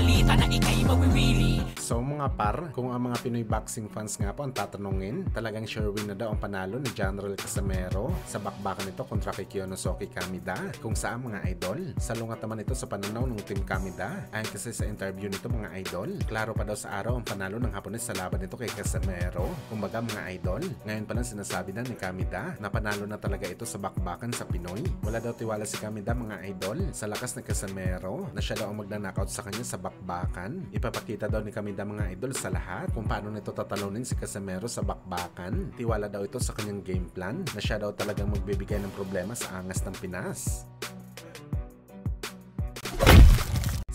balita na ikay mawiwili. So mga par, kung ang mga Pinoy boxing fans nga po ang tatanungin, talagang sure win na daw ang panalo ni General Casimero sa bakbakan nito kontra kay Kiyonosuke Kamida. Kung saan mga idol, salungat naman ito sa pananaw ng Team Kamida. Ayon kasi sa interview nito mga idol, klaro pa daw sa araw ang panalo ng Hapones sa laban nito kay Casimero. Kumbaga mga idol, ngayon pa lang sinasabi na ni Kamida na panalo na talaga ito sa bakbakan sa Pinoy. Wala daw tiwala si Kamida mga idol sa lakas ng Casimero na siya daw ang magna-knockout sa kanya sa bakbakan. Ipapakita daw ni Kamida mga idol sa lahat kung paano nito tatalunin si Casimero sa bakbakan. Tiwala daw ito sa kanyang game plan na siya daw talagang magbibigay ng problema sa angas ng Pinas.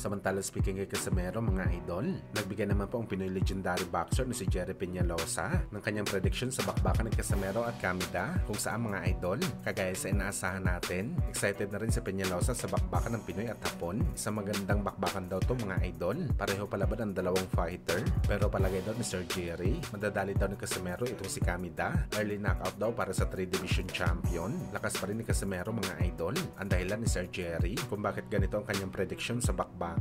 Samantala speaking kay Casimero mga idol, nagbigay naman po ang Pinoy legendary boxer na si Jerry Peñalosa ng kanyang prediction sa bakbakan ni Casimero at Kamida. Kung saan mga idol, kagaya sa inaasahan natin, excited na rin si Peñalosa sa bakbakan ng Pinoy at Hapon. Isang magandang bakbakan daw to mga idol. Pareho palaban ang dalawang fighter, pero palagay daw ni Sir Jerry, madadali daw ni Casimero itong si Kamida. Early knockout daw para sa 3 division champion. Lakas pa rin ni Casimero mga idol. Ang dahilan ni Sir Jerry kung bakit ganito ang kanyang prediction sa bakbakan.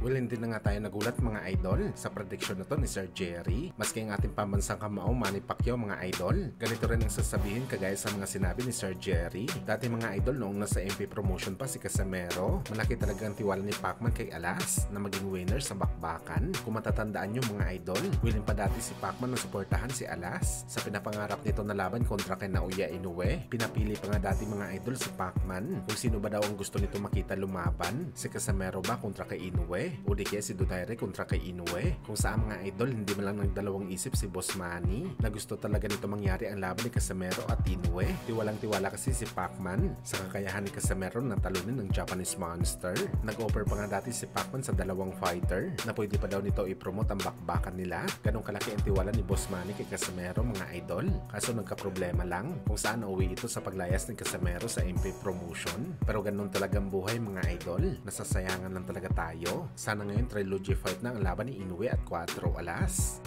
Well, hindi na nga tayo nagulat mga idol sa prediction na to ni Sir Jerry. Maski ang ating pambansang kamao Manny Pacquiao mga idol, ganito rin ang sasabihin kagaya sa mga sinabi ni Sir Jerry. Dati mga idol noong nasa MP promotion pa si Casimero, malaki talaga ang tiwala ni Pacman kay Alas na maging winner sa bakbakan. Kung matatandaan nyo mga idol, willing pa dati si Pacman na suportahan si Alas sa pinapangarap nito na laban kontra kay Naoya Inoue. Pinapili pa nga dati mga idol si Pacman kung sino ba daw ang gusto nito makita lumaban, si Casimero ba kontra kay Inoue o di kaya si Donaire kontra kay Inoue. Kung saan mga idol, hindi man lang nagdalawang isip si Boss Manny na gusto talaga nito mangyari ang laban ni Casimero at Inoue. Tiwalang-tiwala kasi si Pacman sa kakayahan ni Casimero na talunin ng Japanese Monster. Nag-offer pa nga dati si Pacman sa dalawang fighter na pwede pa daw nito i-promote ang bakbakan nila. Ganong kalaki ang tiwala ni Boss Manny kay Casimero mga idol. Kaso nagka-problema lang kung saan nauwi ito sa paglayas ni Casimero sa MP promotion. Pero ganun talagang buhay mga idol. Nasasayangan lang talaga tayo. Sana ngayon trilogy fight na ang laban ni Inoue at Cuatro Alas.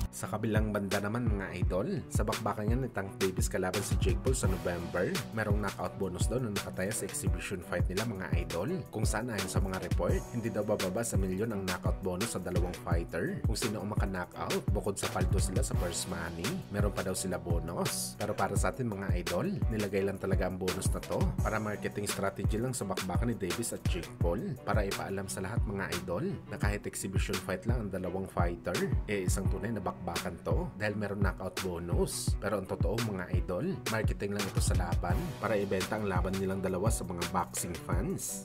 Sa kabilang banda naman mga idol, sa bakbakan niya ni Tank Davis kalaban si Jake Paul sa November, merong knockout bonus daw na nakataya sa exhibition fight nila mga idol. Kung saan ayon sa mga report, hindi daw bababa sa milyon ang knockout bonus sa dalawang fighter. Kung sino ang maka-knockout, bukod sa paldo sila sa first money, meron pa daw sila bonus. Pero para sa atin mga idol, nilagay lang talaga ang bonus na to para marketing strategy lang sa bakbakan ni Davis at Jake Paul, para ipaalam sa lahat mga idol na kahit exhibition fight lang ang dalawang fighter, isang tunay na bakbakan to dahil meron knockout bonus. Pero ang totoo mga idol, marketing lang ito sa laban para ibenta ang laban nilang dalawa sa mga boxing fans.